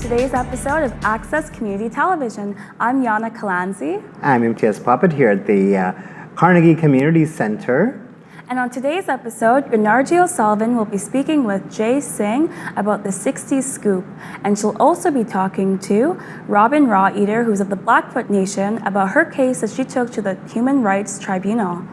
today's episode of Access Community Television. I'm Yana Kalanzi. I'm MTS Puppet here at the Carnegie Community Center. And on today's episode, Gennarji O'Sullivan will be speaking with J Singh about the 60s scoop. And she'll also be talking to Robin Wright, who's of the Blackfoot Nation, about her case that she took to the Human Rights Tribunal.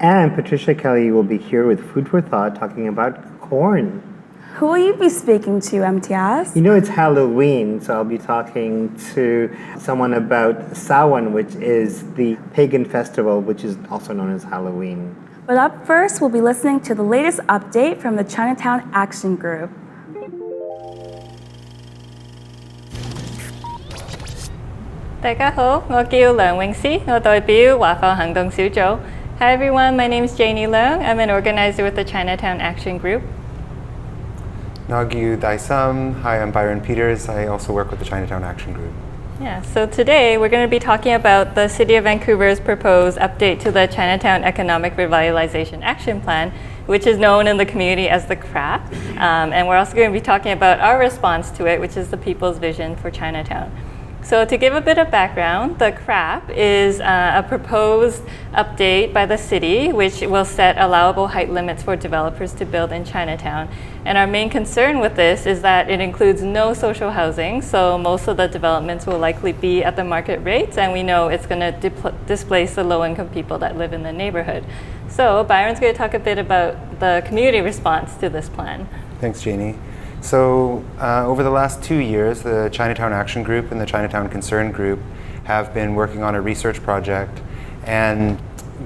And Patricia Kelly will be here with Food for Thought talking about corn. Who will you be speaking to, MTS? You know, it's Halloween, so I'll be talking to someone about Samhain, which is the pagan festival, which is also known as Halloween. But up first, we'll be listening to the latest update from the Chinatown Action Group. Hi everyone, my name is Janie Leung. I'm an organizer with the Chinatown Action Group. Nagyu Daisam. Hi, I'm Byron Peters. I also work with the Chinatown Action Group. Yeah, so today we're going to be talking about the City of Vancouver's proposed update to the Chinatown Economic Revitalization Action Plan, which is known in the community as the CRAP. And we're also going to be talking about our response to it, which is the People's Vision for Chinatown. So to give a bit of background, the CRAP is a proposed update by the city which will set allowable height limits for developers to build in Chinatown. And our main concern with this is that it includes no social housing, so most of the developments will likely be at the market rates, and we know it's going to displace the low-income people that live in the neighborhood. So Byron's going to talk a bit about the community response to this plan. Thanks, Janie. So over the last 2 years, the Chinatown Action Group and the Chinatown Concern Group have been working on a research project and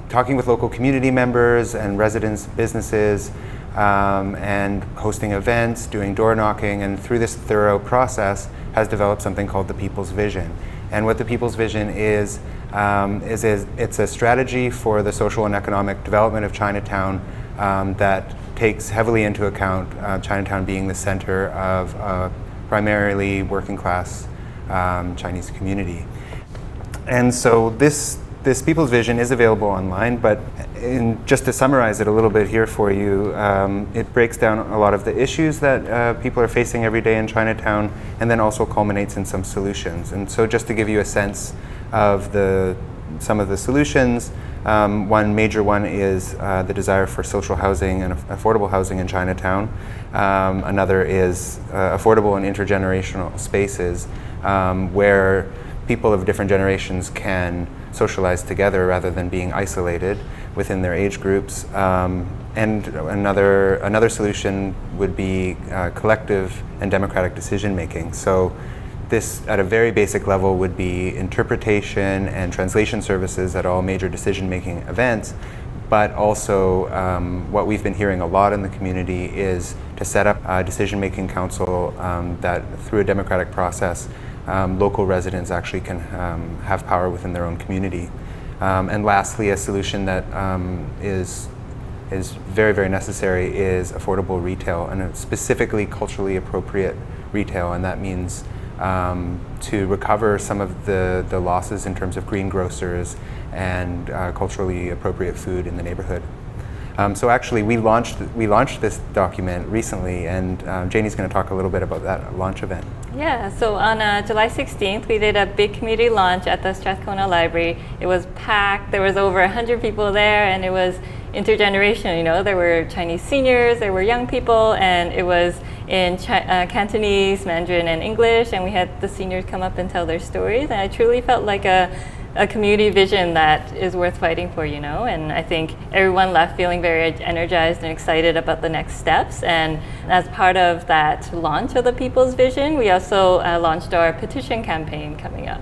talking with local community members and residents, businesses, and hosting events, doing door knocking, and through this thorough process has developed something called the People's Vision. And what the People's Vision is it's a strategy for the social and economic development of Chinatown that takes heavily into account Chinatown being the center of a primarily working class Chinese community. And so this People's Vision is available online, but just to summarize it a little bit here for you, it breaks down a lot of the issues that people are facing every day in Chinatown, and then also culminates in some solutions. And so just to give you a sense of some of the solutions, one major one is the desire for social housing and affordable housing in Chinatown. Another is affordable and intergenerational spaces where people of different generations can socialize together rather than being isolated within their age groups. And another solution would be collective and democratic decision making. So this, at a very basic level, would be interpretation and translation services at all major decision-making events, but also what we've been hearing a lot in the community is to set up a decision-making council that, through a democratic process, local residents actually can have power within their own community. And lastly, a solution that is very, very necessary is affordable retail, and specifically culturally appropriate retail, and that means to recover some of the losses in terms of greengrocers and culturally appropriate food in the neighborhood. So actually, we launched this document recently, and Janie's going to talk a little bit about that launch event. Yeah, so on July 16th, we did a big community launch at the Strathcona Library. It was packed. There was over 100 people there, and it was intergenerational. You know, there were Chinese seniors, there were young people, and it was in Cantonese, Mandarin, and English, and we had the seniors come up and tell their stories, and I truly felt like a community vision that is worth fighting for, you know, and I think everyone left feeling very energized and excited about the next steps. And as part of that launch of the People's Vision, we also launched our petition campaign coming up.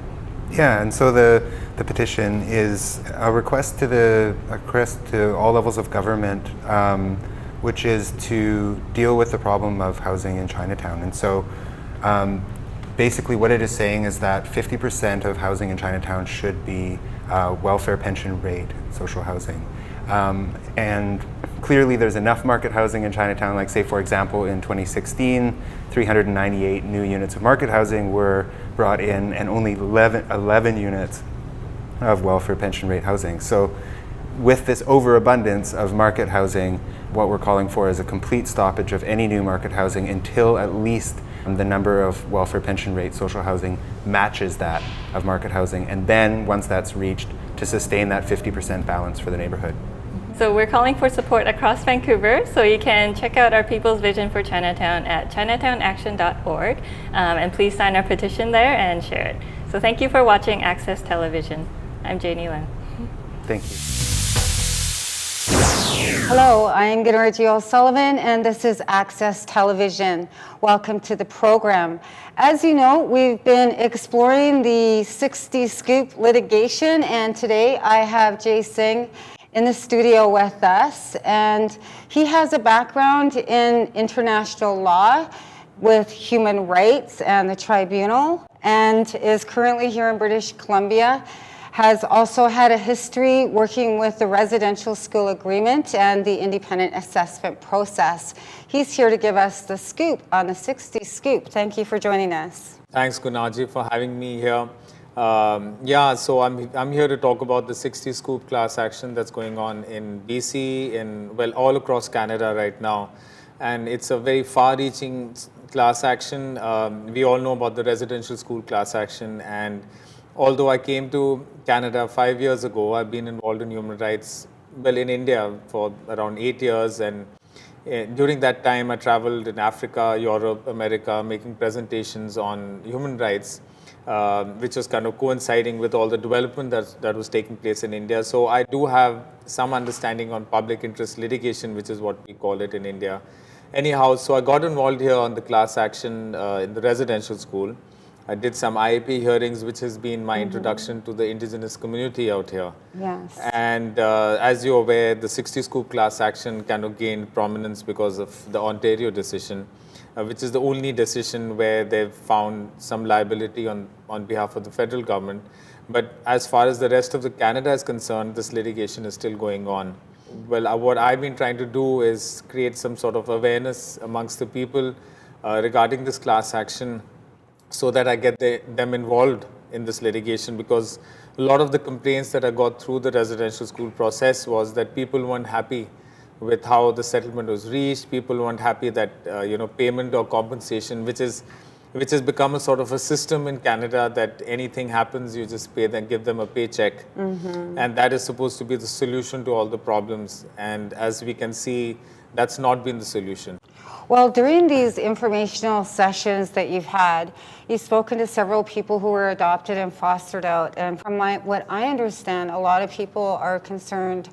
Yeah, and so the petition is a request to all levels of government, which is to deal with the problem of housing in Chinatown. And so basically what it is saying is that 50% of housing in Chinatown should be welfare pension rate social housing. And clearly there's enough market housing in Chinatown, like say for example in 2016, 398 new units of market housing were brought in and only 11 units of welfare pension rate housing. So with this overabundance of market housing, what we're calling for is a complete stoppage of any new market housing until at least the number of welfare pension rate social housing matches that of market housing, and then once that's reached, to sustain that 50% balance for the neighborhood. So we're calling for support across Vancouver, so you can check out our People's Vision for Chinatown at chinatownaction.org, and please sign our petition there and share it. So thank you for watching Access Television. I'm Janie Len. Thank you. Hello, I'm Gunnarji O'Sullivan, and this is Access Television. Welcome to the program. As you know, we've been exploring the 60 Scoop litigation, and today I have J Singh in the studio with us, and he has a background in international law with human rights and the tribunal, and is currently here in British Columbia. Has also had a history working with the residential school agreement and the independent assessment process. He's here to give us the scoop on the 60 Scoop. Thank you for joining us. Thanks, Gunnarji, for having me here. So I'm here to talk about the 60 Scoop class action that's going on in BC, all across Canada right now. And it's a very far-reaching class action. We all know about the residential school class action, and although I came to Canada 5 years ago, I've been involved in human rights, in India for around 8 years. And during that time, I traveled in Africa, Europe, America, making presentations on human rights, which was kind of coinciding with all the development that was taking place in India. So I do have some understanding on public interest litigation, which is what we call it in India. Anyhow, so I got involved here on the class action in the residential school. I did some IAP hearings, which has been my introduction to the indigenous community out here. Yes. And as you're aware, the 60 Scoop class action kind of gained prominence because of the Ontario decision, which is the only decision where they've found some liability on behalf of the federal government. But as far as the rest of the Canada is concerned, this litigation is still going on. What I've been trying to do is create some sort of awareness amongst the people regarding this class action, so that I get them involved in this litigation, because a lot of the complaints that I got through the residential school process was that people weren't happy with how the settlement was reached. People weren't happy that payment or compensation, which has become a sort of a system in Canada, that anything happens, you just pay them, give them a paycheck, and that is supposed to be the solution to all the problems. And as we can see, that's not been the solution. Well, during these informational sessions that you've had, you've spoken to several people who were adopted and fostered out. And from what I understand, a lot of people are concerned,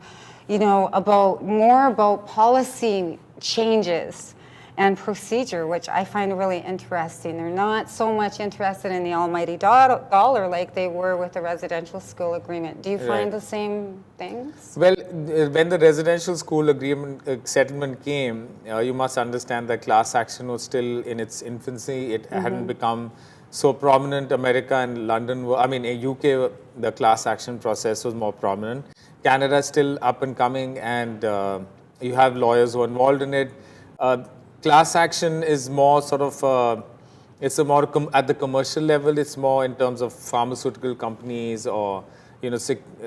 about policy changes and procedure, which I find really interesting. They're not so much interested in the almighty dollar like they were with the residential school agreement. Do you find the same things? Well, when the residential school agreement settlement came, you must understand that class action was still in its infancy. It hadn't become so prominent. America and London in UK, the class action process was more prominent. Canada is still up and coming, and you have lawyers who are involved in it. Class action is more sort of, it's a more at the commercial level. It's more in terms of pharmaceutical companies or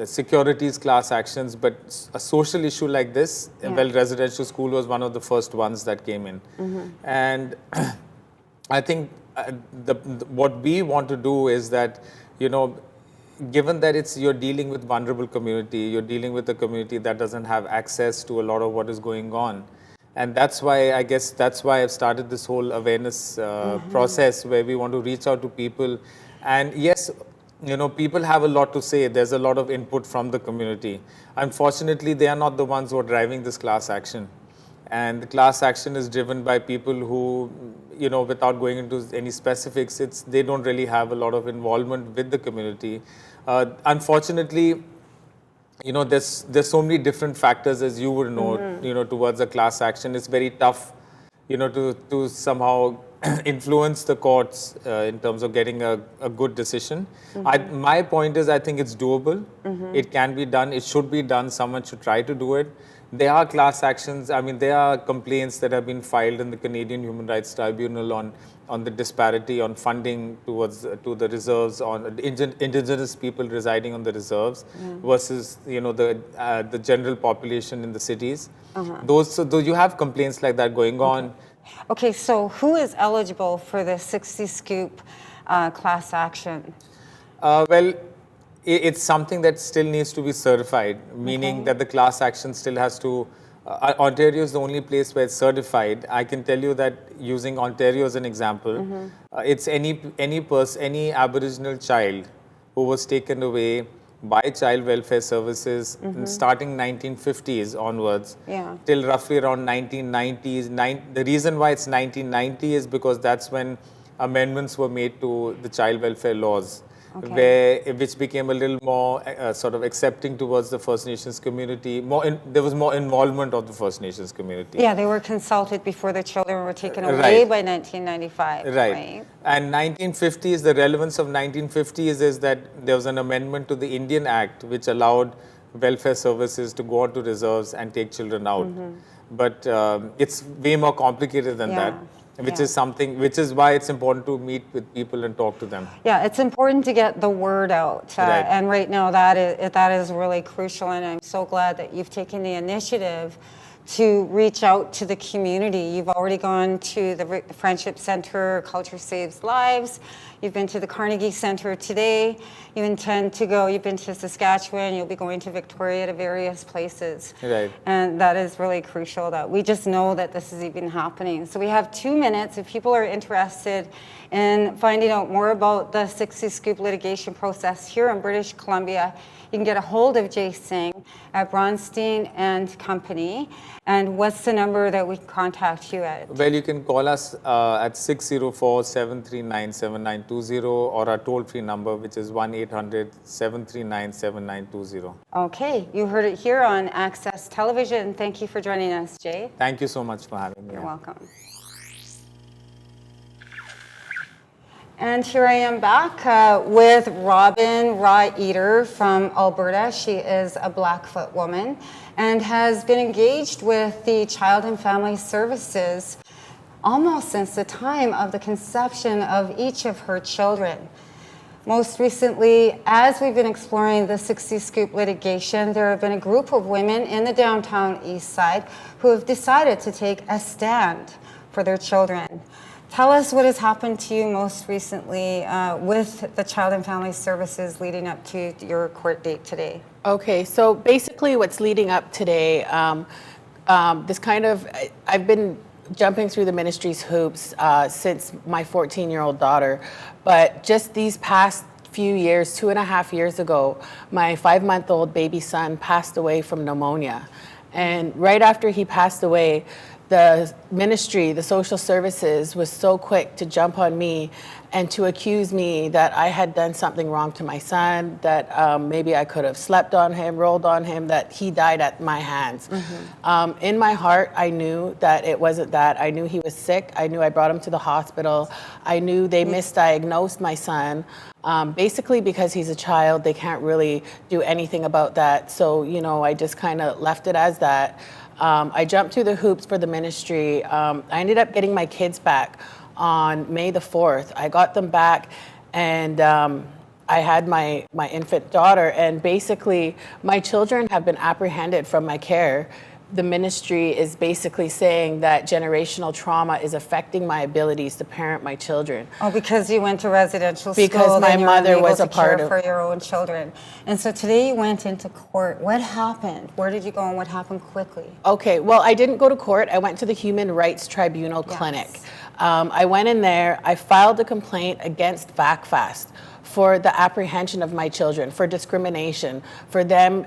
securities class actions. But a social issue like this, residential school was one of the first ones that came in. And I think what we want to do is that, given that you're dealing with vulnerable community, you're dealing with a community that doesn't have access to a lot of what is going on. And that's why I've started this whole awareness process, where we want to reach out to people. And yes, people have a lot to say. There's a lot of input from the community. Unfortunately, they are not the ones who are driving this class action. And the class action is driven by people who, without going into any specifics, they don't really have a lot of involvement with the community. Unfortunately, there's so many different factors, as you would know, towards a class action. It's very tough, to somehow influence the courts in terms of getting a good decision. My point is, I think it's doable. It can be done. It should be done. Someone should try to do it. There are class actions. There are complaints that have been filed in the Canadian Human Rights Tribunal on the disparity on funding to the reserves, on indigenous people residing on the reserves versus the general population in the cities. So you have complaints like that going on. Okay, so who is eligible for the 60 Scoop class action? Well, it's something that still needs to be certified, meaning that the class action still has to. Ontario is the only place where it's certified. I can tell you that using Ontario as an example, it's any Aboriginal child who was taken away by Child Welfare Services starting 1950s onwards till roughly around 1990s. The reason why it's 1990 is because that's when amendments were made to the child welfare laws, which became a little more sort of accepting towards the First Nations community. There was more involvement of the First Nations community. Yeah, they were consulted before the children were taken away by 1995. Right. And 1950s, the relevance of 1950s is that there was an amendment to the Indian Act which allowed welfare services to go on to reserves and take children out. But it's way more complicated than that. Which is why it's important to meet with people and talk to them. Yeah, it's important to get the word out. And right now that is really crucial, and I'm so glad that you've taken the initiative to reach out to the community. You've already gone to the Friendship Center, Culture Saves Lives. You've been to the Carnegie Center today. You intend to go, you've been to Saskatchewan, you'll be going to Victoria, to various places. Right. And that is really crucial, that we just know that this is even happening. So we have 2 minutes. If people are interested in finding out more about the 60 Scoop litigation process here in British Columbia, you can get a hold of J Singh at Bronstein and Company. And what's the number that we can contact you at? Well, you can call us at 604-739-7920 or our toll-free number, which is 1-800-739-7920. Okay, you heard it here on Access Television. Thank you for joining us, Jay. Thank you so much for having me. You're welcome. And here I am back with Robin Wright from Alberta. She is a Blackfoot woman and has been engaged with the Child and Family Services almost since the time of the conception of each of her children. Most recently, as we've been exploring the 60 Scoop litigation, there have been a group of women in the downtown east side who have decided to take a stand for their children. Tell us what has happened to you most recently with the Child and Family Services leading up to your court date today. Okay, so basically what's leading up today, I've been jumping through the ministry's hoops since my 14-year-old daughter, but just these past few years, 2.5 years ago, my 5-month-old baby son passed away from pneumonia. And right after he passed away, the ministry, the social services, was so quick to jump on me and to accuse me that I had done something wrong to my son, that maybe I could have slept on him, rolled on him, that he died at my hands. In my heart, I knew that it wasn't that. I knew he was sick. I knew I brought him to the hospital. I knew they misdiagnosed my son. Basically because he's a child, they can't really do anything about that. So, you know, I just kind of left it as that. I jumped through the hoops for the ministry. I ended up getting my kids back on May the 4th. I got them back, and I had my infant daughter, and basically my children have been apprehended from my care. The ministry is basically saying that generational trauma is affecting my abilities to parent my children. Oh, because you went to residential school. Because my mother was a part of for your own children. And so today you went into court. What happened? Where did you go, and what happened quickly? Okay, well, I didn't go to court. I went to the Human Rights Tribunal clinic. I went in there. I filed a complaint against VACFAST for the apprehension of my children, for discrimination, for them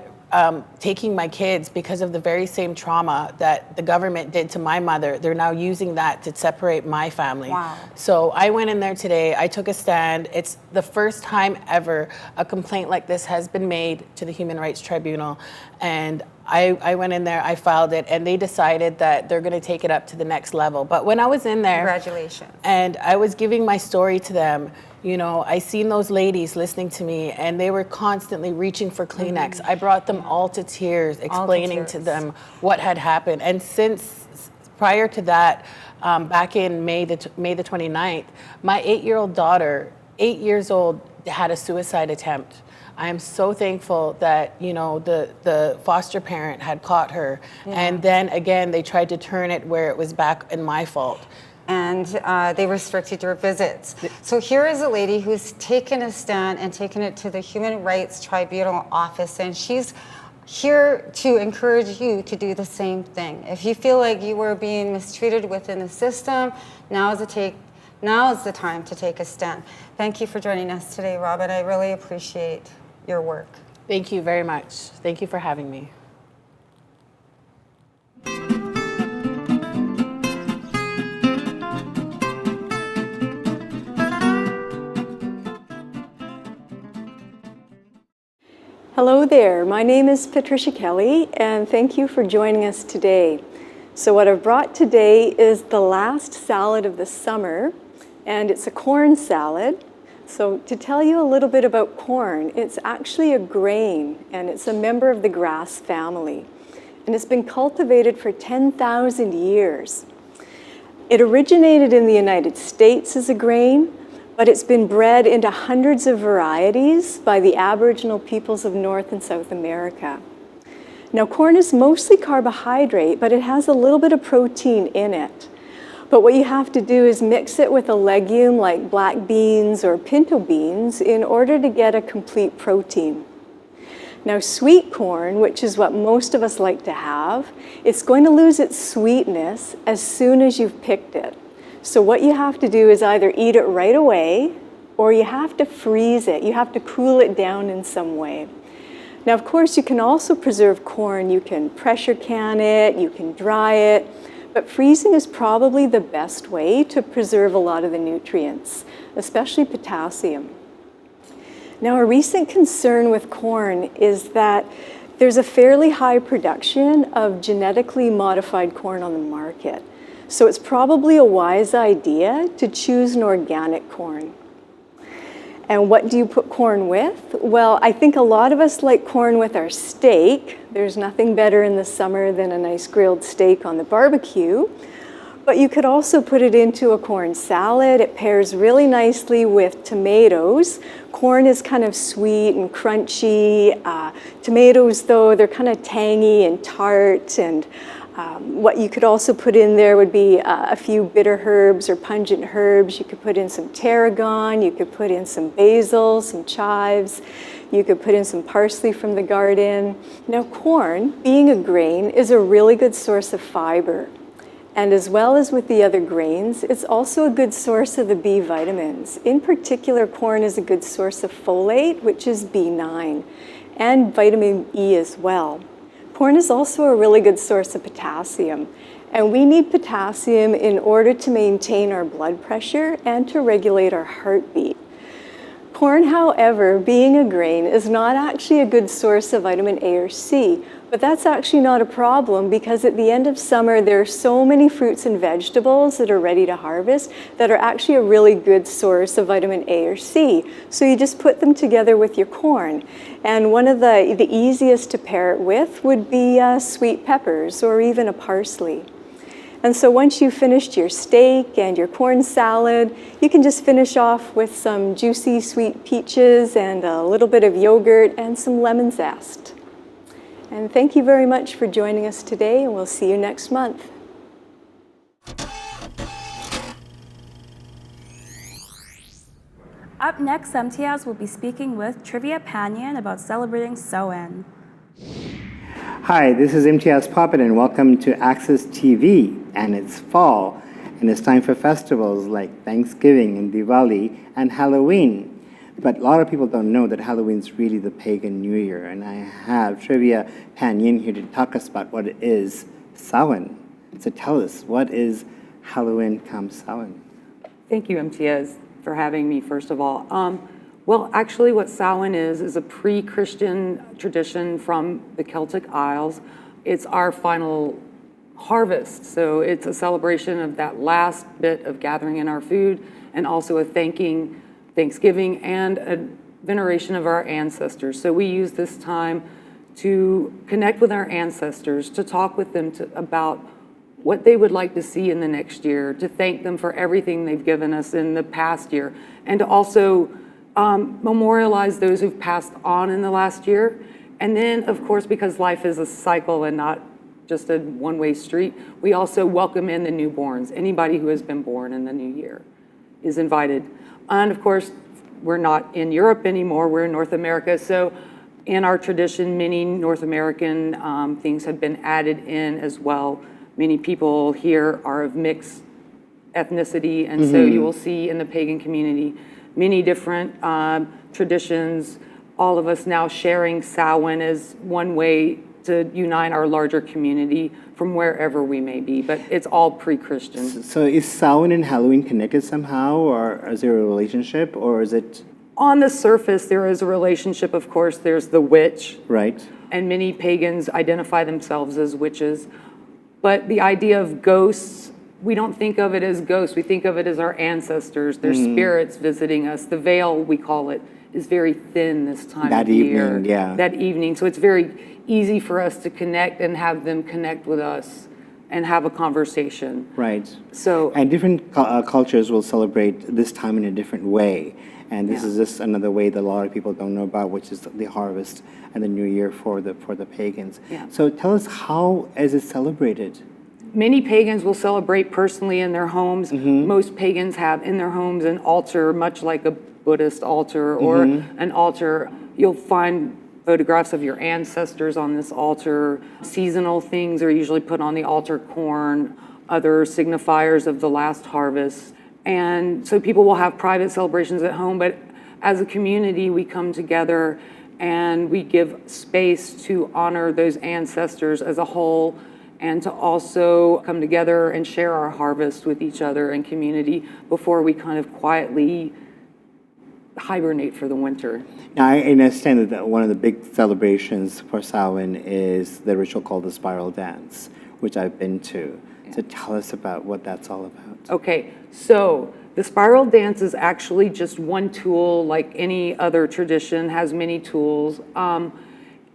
taking my kids because of the very same trauma that the government did to my mother. They're now using that to separate my family. Wow. So I went in there today, I took a stand. It's the first time ever a complaint like this has been made to the Human Rights Tribunal. And I went in there, I filed it, and they decided that they're gonna take it up to the next level. But when I was in there, congratulations, and I was giving my story to them, you know, I seen those ladies listening to me, and they were constantly reaching for Kleenex. I brought them all to tears, explaining to them what had happened. And since prior to that, back in May the 29th, my 8-year-old daughter, 8 years old, had a suicide attempt. I am so thankful that, you know, the foster parent had caught her. And then again, they tried to turn it where it was back in my fault. And they restricted your visits. So here is a lady who's taken a stand and taken it to the Human Rights Tribunal office, and she's here to encourage you to do the same thing. If you feel like you were being mistreated within the system, now is the time to take a stand. Thank you for joining us today, Robin. I really appreciate your work. Thank you very much. Thank you for having me. Hello there, my name is Patricia Kelly, and thank you for joining us today. So what I've brought today is the last salad of the summer, and it's a corn salad. So to tell you a little bit about corn, it's actually a grain, and it's a member of the grass family. And it's been cultivated for 10,000 years. It originated in the United States as a grain, but it's been bred into hundreds of varieties by the Aboriginal peoples of North and South America. Now, corn is mostly carbohydrate, but it has a little bit of protein in it. But what you have to do is mix it with a legume like black beans or pinto beans in order to get a complete protein. Now, sweet corn, which is what most of us like to have, it's going to lose its sweetness as soon as you've picked it. So what you have to do is either eat it right away, or you have to freeze it. You have to cool it down in some way. Now, of course, you can also preserve corn. You can pressure can it, you can dry it, but freezing is probably the best way to preserve a lot of the nutrients, especially potassium. Now, a recent concern with corn is that there's a fairly high production of genetically modified corn on the market. So it's probably a wise idea to choose an organic corn. And what do you put corn with? Well, I think a lot of us like corn with our steak. There's nothing better in the summer than a nice grilled steak on the barbecue. But you could also put it into a corn salad. It pairs really nicely with tomatoes. Corn is kind of sweet and crunchy. Tomatoes, though, they're kind of tangy and tart. And what you could also put in there would be a few bitter herbs or pungent herbs. You could put in some tarragon, you could put in some basil, some chives, you could put in some parsley from the garden. Now, corn, being a grain, is a really good source of fiber. And as well as with the other grains, it's also a good source of the B vitamins. In particular, corn is a good source of folate, which is B9, and vitamin E as well. Corn is also a really good source of potassium, and we need potassium in order to maintain our blood pressure and to regulate our heartbeat. Corn, however, being a grain, is not actually a good source of vitamin A or C, but that's actually not a problem because at the end of summer, there are so many fruits and vegetables that are ready to harvest that are actually a really good source of vitamin A or C. So you just put them together with your corn. And one of the easiest to pair it with would be sweet peppers or even a parsley. And so once you've finished your steak and your corn salad, you can just finish off with some juicy sweet peaches and a little bit of yogurt and some lemon zest. And thank you very much for joining us today, and we'll see you next month. Up next, MTS will be speaking with Trivia Ponyo about celebrating Samhain. Hi, this is MTS Poppet, and welcome to Access TV. And it's fall, and it's time for festivals like Thanksgiving and Diwali and Halloween. But a lot of people don't know that Halloween's really the pagan New Year, and I have Trivia Ponyo here to talk us about what it is, Samhain. So tell us, what is Halloween come Samhain? Thank you, MTS, for having me, first of all. Well, actually what Samhain is a pre-Christian tradition from the Celtic Isles. It's our final harvest, so it's a celebration of that last bit of gathering in our food, and also a Thanksgiving and a veneration of our ancestors. So we use this time to connect with our ancestors, to talk with them about what they would like to see in the next year, to thank them for everything they've given us in the past year, and to also memorialize those who've passed on in the last year. And then, of course, because life is a cycle and not just a one-way street, we also welcome in the newborns. Anybody who has been born in the new year is invited. And of course, we're not in Europe anymore, we're in North America. So in our tradition, many North American things have been added in as well. Many people here are of mixed ethnicity, and so you will see in the pagan community many different traditions, all of us now sharing Samhain as one way to unite our larger community from wherever we may be, but it's all pre-Christian. So is Samhain and Halloween connected somehow, or is there a relationship, or is it? On the surface, there is a relationship, of course. There's the witch. Right. And many pagans identify themselves as witches. But the idea of ghosts, we don't think of it as ghosts. We think of it as our ancestors, their spirits visiting us. The veil, we call it, is very thin this time of year. That evening, yeah. That evening. So it's very easy for us to connect and have them connect with us and have a conversation. Right. So, And different cultures will celebrate this time in a different way. And this is just another way that a lot of people don't know about, which is the harvest and the new year for the pagans. Yeah. So tell us, how is it celebrated? many pagans will celebrate personally in their homes. Most pagans have in their homes an altar, much like a Buddhist altar or an altar. You'll find photographs of your ancestors on this altar. Seasonal things are usually put on the altar: corn, other signifiers of the last harvest. And so people will have private celebrations at home, but as a community, we come together and we give space to honor those ancestors as a whole, and to also come together and share our harvest with each other and community before we kind of quietly hibernate for the winter. Now, I understand that one of the big celebrations for Samhain is the ritual called the spiral dance, which I've been to. So tell us about what that's all about. Okay, so the spiral dance is actually just one tool, like any other tradition has many tools.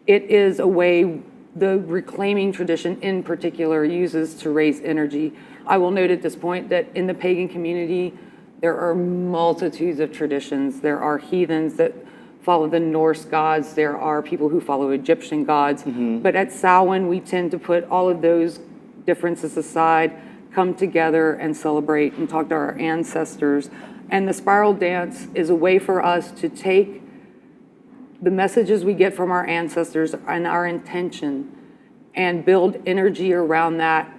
It is a way the reclaiming tradition in particular uses to raise energy. I will note at this point that in the pagan community, there are multitudes of traditions. There are heathens that follow the Norse gods. There are people who follow Egyptian gods. But at Samhain, we tend to put all of those differences aside, come together and celebrate and talk to our ancestors. And the spiral dance is a way for us to take the messages we get from our ancestors and our intention and build energy around that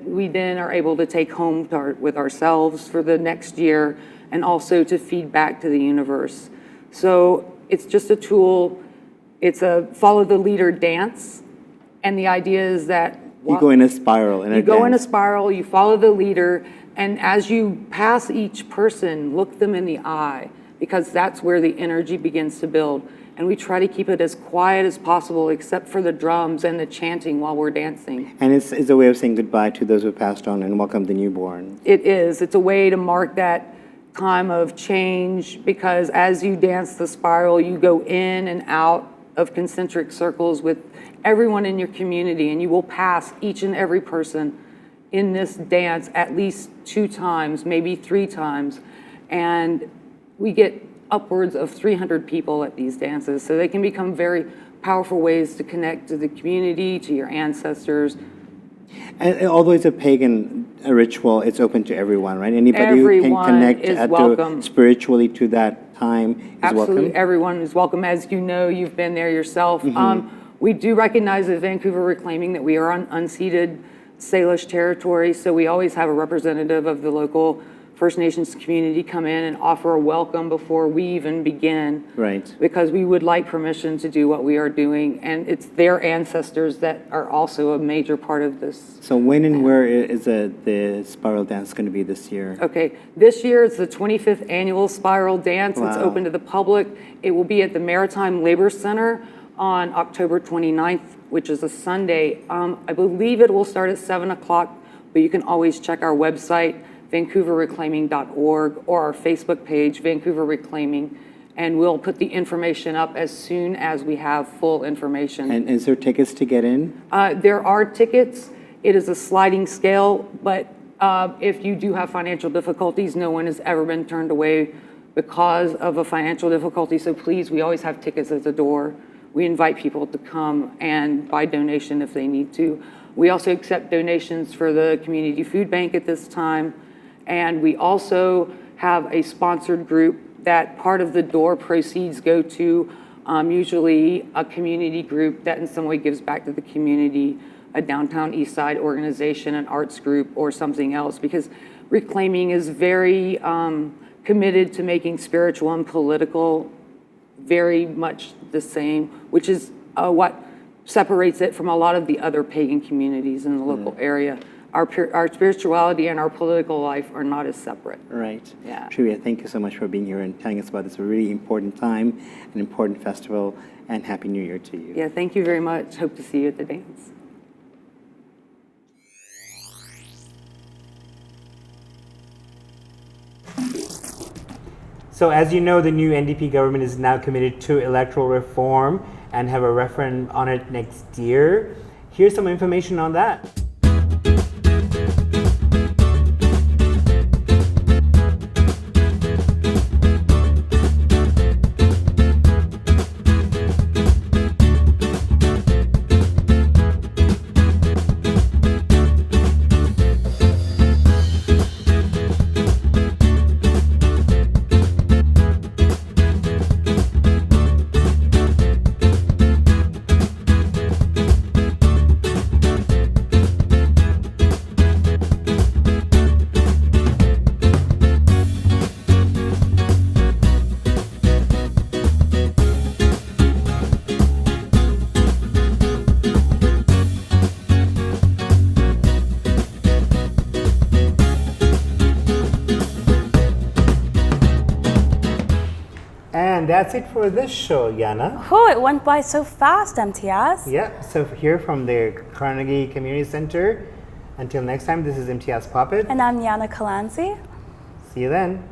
we then are able to take home with ourselves for the next year, and also to feed back to the universe. So it's just a tool. It's a follow the leader dance. And the idea is that You go in a spiral. you go in a spiral, you follow the leader, and as you pass each person, look them in the eye, because that's where the energy begins to build. And we try to keep it as quiet as possible, except for the drums and the chanting while we're dancing. And it's a way of saying goodbye to those who passed on and welcome the newborn. It is. It's a way to mark that time of change, because as you dance the spiral, you go in and out of concentric circles with everyone in your community, and you will pass each and every person in this dance at least 2 times, maybe 3 times. And we get upwards of 300 people at these dances, so they can become very powerful ways to connect to the community, to your ancestors. And although it's a pagan ritual, it's open to everyone, right? Anybody Everyone who can connect is welcome. spiritually to that time is Absolutely, welcome. everyone is welcome. As you know, you've been there yourself. We do recognize at Vancouver Reclaiming that we are on unceded Salish territory, so we always have a representative of the local First Nations community come in and offer a welcome before we even begin. Right. Because we would like permission to do what we are doing, and it's their ancestors that are also a major part of this. So when and where is the spiral dance going to be this year? Okay, this year it's the 25th annual Spiral Dance. It's Wow. open to the public. It will be at the Maritime Labor Center on October 29th, which is a Sunday. I believe it will start at 7 o'clock, but you can always check our website, vancouverreclaiming.org, or our Facebook page, Vancouver Reclaiming, and we'll put the information up as soon as we have full information. And is there tickets to get in? There are tickets. It is a sliding scale, but if you do have financial difficulties, no one has ever been turned away because of a financial difficulty. So please, we always have tickets at the door. We invite people to come and buy donation if they need to. We also accept donations for the community food bank at this time. And we also have a sponsored group that part of the door proceeds go to usually a community group that in some way gives back to the community, a downtown east side organization, an arts group, or something else, because Reclaiming is very committed to making spiritual and political very much the same, which is what separates it from a lot of the other pagan communities in the local area. Our spirituality and our political life are not as separate. Right. Yeah. Trivia, thank you so much for being here and telling us about this really important time, an important festival, and Happy New Year to you. Yeah, thank you very much. Hope to see you at the dance. So as you know, the new NDP government is now committed to electoral reform and have a referendum on it next year. Here's some information on that. And that's it for this show, Yana. Oh, it went by so fast, MTS. Yeah, so here from the Carnegie Community Center. Until next time, this is MTS Puppet. And I'm Yana Kalanzi. See you then.